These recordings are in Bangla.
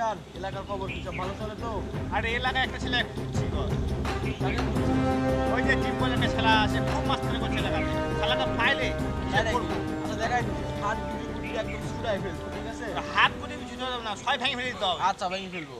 ভাইজান, এলাকার খবর কি সব ভালো চলে তো? আর এলাকায় একটা ছেলে ছিল, ওই যে টিম বলে একটা খেলা আছে, খুব মাস্তানি করছে এলাকাতে। খেলাটা পাইলে আচ্ছা দেখাই, হাত গুটি একদম ছুড়াই ফেলবো, ঠিক আছে? হাত গুটি জুতো না, ছয় ভেঙে ফেলে দিতে হবে। আচ্ছা ভেঙে ফেলবো।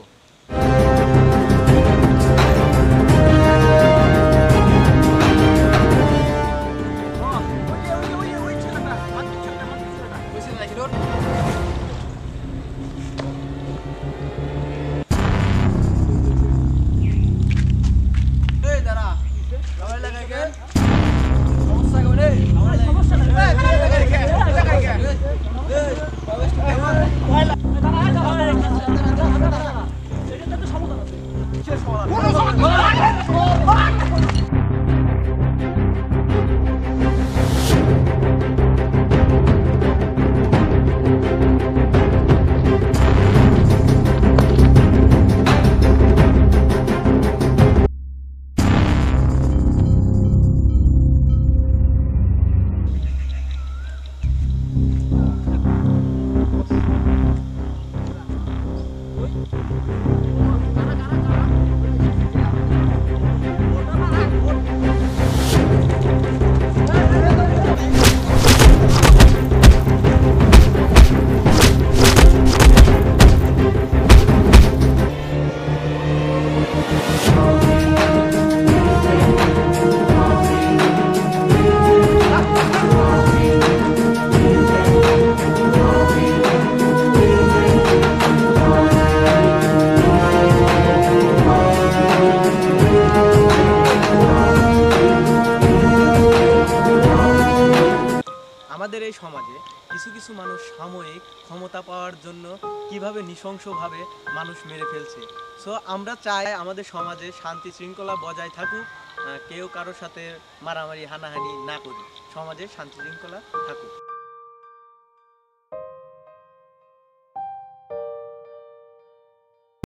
আমাদের এই সমাজে কিছু কিছু মানুষ সাময়িক ক্ষমতা পাওয়ার জন্য কিভাবে নৃশংসভাবে মানুষ মেরে ফেলছে। সো আমরা চাই আমাদের সমাজে শান্তি শৃঙ্খলা বজায় থাকুক, কেউ কারোর সাথে মারামারি হানাহানি না করি, সমাজে শান্তি শৃঙ্খলা থাকুক।